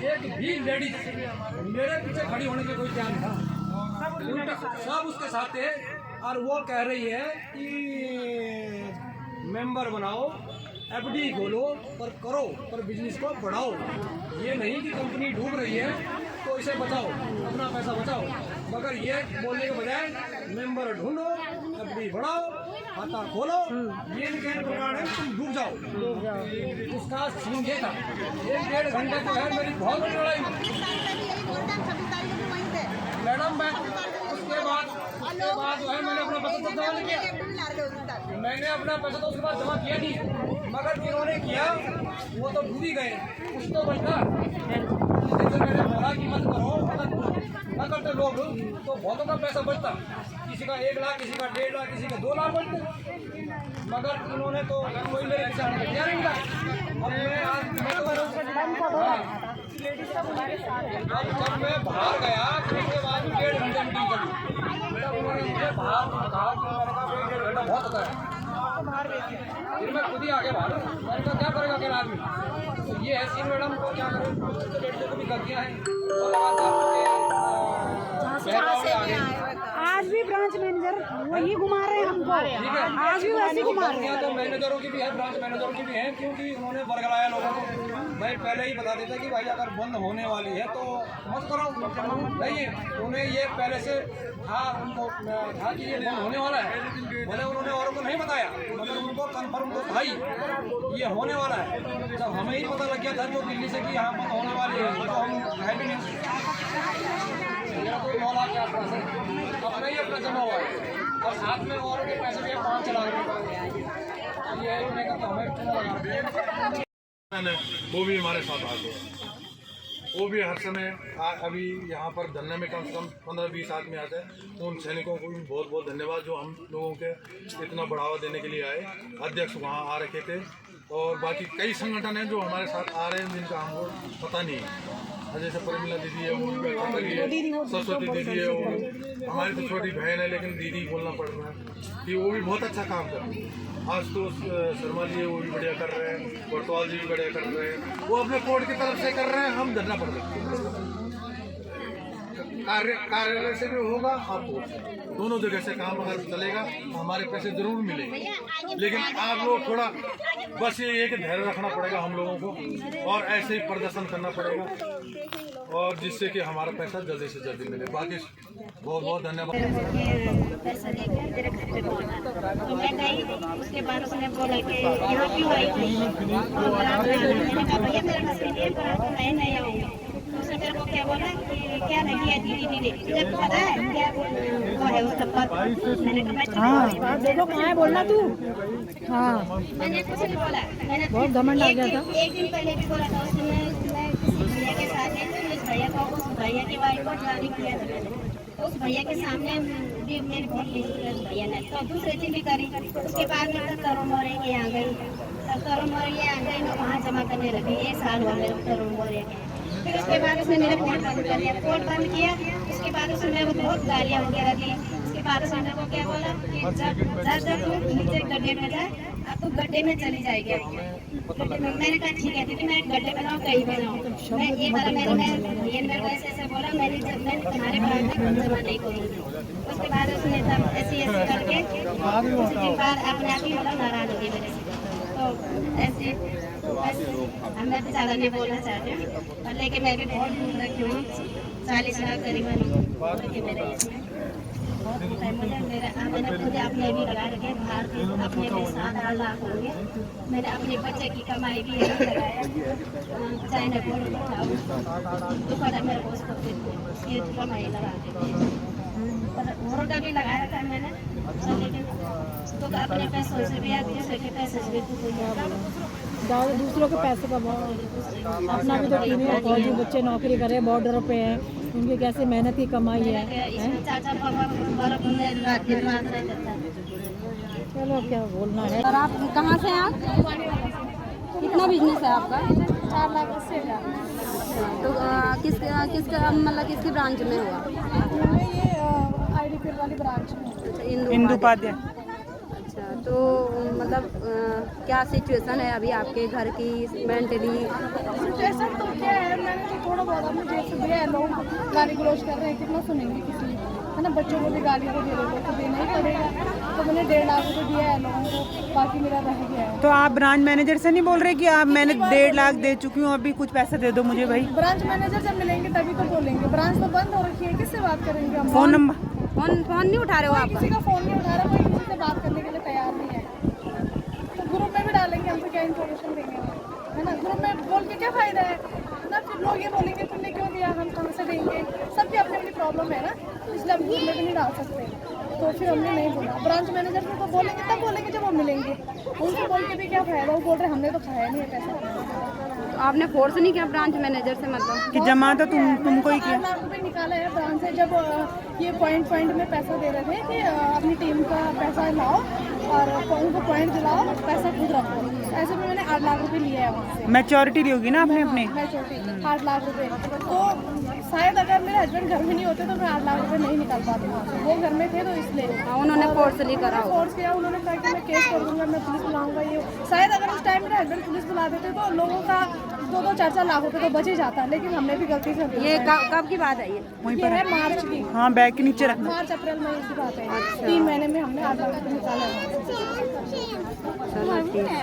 एक भी लेडीज मेरे पीछे खड़ी होने का कोई ध्यान था, सब उसके साथ थे। और वो कह रही है कि मेंबर बनाओ, एफडी खोलो, पर करो, पर बिजनेस को बढ़ाओ। ये नहीं कि कंपनी डूब रही है तो इसे बचाओ, अपना पैसा बचाओ, मगर ये बोलने के बजाय मेंबर ढूंढो, एफडी बढ़ाओ, खाता खोलो। ये कहने प्रकार है तुम डूब जाओ। उसका सीन ये था। 1-1.5 घंटे जो है मेरी बहुत बड़ी लड़ाई मैडम। मैं उसके बाद जो है मैंने अपना पैसा जमा नहीं किया। मैंने अपना पैसा तो उसके बाद जमा किया नहीं, मगर जिन्होंने किया वो तो डूब ही गए। कुछ तो बचता। मैंने बोला कि मत करो, अगर न करते लोग तो बहुतों का पैसा बचता। किसी का 1 लाख, किसी का 1.5 लाख, किसी का 2 लाख बचते, मगर उन्होंने तो कोई मेरे पीछे आने दिया नहीं मिला। जब मैं बाहर गया तो उसके बाद 1.5 घंटे मीटिंग करी, तब उन्होंने मुझे बाहर कहा कि मैंने कहा 1.5 घंटा बहुत होता है। फिर मैं खुद ही आगे बाहर, मैंने कहा क्या करेगा अकेला आदमी। तो ये है सीन मैडम, को क्या करें, लेडीजों को भी गलतियाँ हैं। आज भी ब्रांच मैनेजर वही घुमा रहे हैं हमको, आज भी वैसे घुमा रहे हैं। तो मैनेजरों की भी है, ब्रांच मैनेजरों की भी है, क्योंकि उन्होंने बरगलाया लोगों को। मैं पहले ही बता देता कि भाई अगर बंद होने वाली है तो मत करो। नहीं, उन्हें ये पहले से था, उनको था कि ये बंद होने वाला है। भले उन्होंने औरों को नहीं बताया, मगर उनको कन्फर्म तो था ही ये होने वाला है। जब हमें ही पता लग गया था जो दिल्ली से कि यहाँ बंद होने वाली है, तो हम है भी नहीं। मेरा कोई 9 लाख के आसपास है, अपना ही अपना जमा हुआ है, और साथ में औरों के पैसे भी 5 लाख रुपये। ये मैं कहता हूँ हमें वो भी हमारे साथ आ गए। वो भी हर समय अभी यहाँ पर धरने में कम से कम 15-20 आदमी आते हैं। उन सैनिकों को भी बहुत बहुत धन्यवाद जो हम लोगों के इतना बढ़ावा देने के लिए आए। अध्यक्ष वहाँ आ रखे थे, और बाकी कई संगठन हैं जो हमारे साथ आ रहे हैं जिनका हमको पता नहीं है। जैसे परिमला दीदी है, वो भी बैठा करी है, सरस्वती दीदी है, वो हमारी तो छोटी बहन है लेकिन दीदी बोलना पड़ रहा है कि वो भी बहुत अच्छा काम कर रही है। आज तो शर्मा जी है, वो भी बढ़िया कर रहे हैं, बरतवाल जी भी बढ़िया कर रहे हैं। वो अपने कोर्ट की तरफ से कर रहे हैं, हम धरना पड़ रहे हैं। कार्यालय से भी होगा, आपको दोनों जगह से काम अगर चलेगा तो हमारे पैसे जरूर मिलेंगे। लेकिन आप लोग थोड़ा बस ये है कि धैर्य रखना पड़ेगा हम लोगों को, और ऐसे ही प्रदर्शन करना पड़ेगा, और जिससे कि हमारा पैसा जल्दी से जल्दी मिले। बाकी बहुत बहुत धन्यवाद। पैसा लेकर मेरे घर पे पहुंचा, तो मैं गई। उसके बाद उसने बोला कि यहाँ क्यों आई थी। मैंने कहा भैया मेरे पास मैं नहीं आऊँगी। उसने मेरे को क्या बोला कि क्या नहीं है दीदी तुझे पता है क्या वो है उसका पद। मैंने कहा देखो कहाँ है बोलना तू। हाँ, मैंने कुछ नहीं बोला। मैंने बहुत घमंड आ गया था। एक दिन पहले भी बोला था उसने, मैं किसी भैया के साथ उस भैया को, उस भैया की वाइफ को जारी किया था मैंने। उस भैया के सामने भी मेरी बहुत बेइज्जती उस भैया ने। तो दूसरी दिन भी करी। उसके बाद में तरुण मौर्य के यहाँ गई, तब तरुण मौर्य यहाँ गई, मैं वहाँ जमा करने लगी। 1 साल हुआ मेरे तरुण मौर्य के। फिर उसके बाद उसने मेरा कोर्ट बंद कर दिया। कोर्ट बंद किया, उसके बाद उसने मेरे को बहुत गालियाँ वगैरह दी। उसके बाद उसने मेरे को क्या बोला कि जब तू नीचे गड्ढे में जाए, अब तू गड्ढे में चली जाएगी। मैंने कहा ठीक है दीदी, मैं गड्ढे में जाऊँ कहीं भी जाऊँ। मैं ये वाला मेरे को ऐसे बोला, मैंने तुम्हारे बारे में जमा नहीं करूँगी। उसके बाद उसने तब ऐसे करके कुछ दिन बाद अपने आप ही मतलब नाराज हो गई मेरे से। तो ऐसे हम मैं भी ज़्यादा नहीं बोलना चाहते हूँ, लेकिन मैं भी बहुत दूर रखी हूँ। 40 लाख करीबन मेरे इसमें बहुत है। मैंने खुद अपने भी लगा रखे बाहर के, अपने भी 7-8 लाख होंगे। मैंने अपने बच्चे की कमाई भी यही लगाया, चाइना को दुकान मेरे को उसको ये कमाई लगा देते। और का भी लगाया था मैंने, लेकिन तो अपने पैसों से भी आदमी के पैसे से भी ज़्यादा दूसरों के पैसे का बहुत, अपना भी तो टीवी और फौजी बच्चे नौकरी कर रहे हैं, बॉर्डर पे हैं, उनकी कैसे मेहनत की कमाई है। चलो क्या बोलना है। और आप कहाँ से हैं? आप कितना बिजनेस है आपका? 4 लाख से तो किसका मतलब किसकी ब्रांच में हुआ? ये आईडी वाली ब्रांच में। इंदु उपाध्याय। अच्छा, तो मतलब क्या सिचुएशन है अभी आपके घर की मेंटली? सिचुएशन तो क्या है, मैंने अपनी जेब से दिया है, लोग गाली गलौज कर रहे हैं, कितना सुनेंगे किसी, है ना। बच्चों को भी गाली को दे रहे तो देना ही पड़ेगा। तो मैंने 1.5 लाख रुपये दिया है लोगों को, बाकी मेरा रह गया है। तो आप ब्रांच मैनेजर से नहीं बोल रहे कि आप मैंने 1.5 लाख दे चुकी हूँ, अभी कुछ पैसा दे दो मुझे भाई? ब्रांच मैनेजर जब मिलेंगे तभी तो बोलेंगे, ब्रांच तो बंद हो रखी है, किससे बात करेंगे हम? फोन नंबर फोन नहीं उठा रहे हो आप? किसी का फोन नहीं उठा रहा, कोई किसी से बात करने के लिए तैयार नहीं है। तो ग्रुप में भी डालेंगे, हमसे क्या इन्फॉर्मेशन देंगे, है ना। ग्रुप में बोल के क्या फायदा है ना, फिर लोग ये बोलेंगे तुमने क्यों दिया, हम कहाँ से देंगे। सबकी अपनी अपनी प्रॉब्लम है ना, इसलिए हम ग्रुप में भी नहीं डाल सकते। तो फिर हमने नहीं बोला। ब्रांच मैनेजर को बोलेंगे तब बोलेंगे जब वो मिलेंगे, उनसे बोल के भी क्या फायदा। वो बोल रहे हमने तो खाया नहीं है पैसा। तो आपने फोर्स नहीं किया ब्रांच मैनेजर से, मतलब कि जमा तो तुमको ही 8 किया? लाख रुपए निकाला है ब्रांच से, जब ये पॉइंट में पैसा दे रहे थे कि अपनी टीम का पैसा लाओ और उनको पॉइंट दिलाओ, पैसा खुद रखो। ऐसे में मैंने 8 लाख रुपए लिए हैं वहाँ से। मैच्योरिटी दी होगी ना आपने अपने? मैं छोटी 8 लाख रुपए। तो शायद अगर मेरे हस्बैंड घर में नहीं होते तो मैं 8 लाख रुपए नहीं निकाल पाती वहाँ से। वो घर में थे तो इसलिए उन्होंने फोर्सली करा होगा। फोर्स किया। उन्होंने कहा कि मैं केस कर दूंगा, मैं पुलिस बुलाऊंगा। ये शायद अगर उस टाइम मेरे हस्बैंड पुलिस बुला देते तो लोगों का 2-4 लाख रुपए तो बच ही जाता, लेकिन हमने भी गलती से ये कब की बात है ये? वहीं ये पर है मार्च की, हाँ, बैग के नीचे रखना। मार्च अप्रैल मई की बात है। 3 महीने में हमने 8 लाख रुपए निकाला है। चलो ठीक है।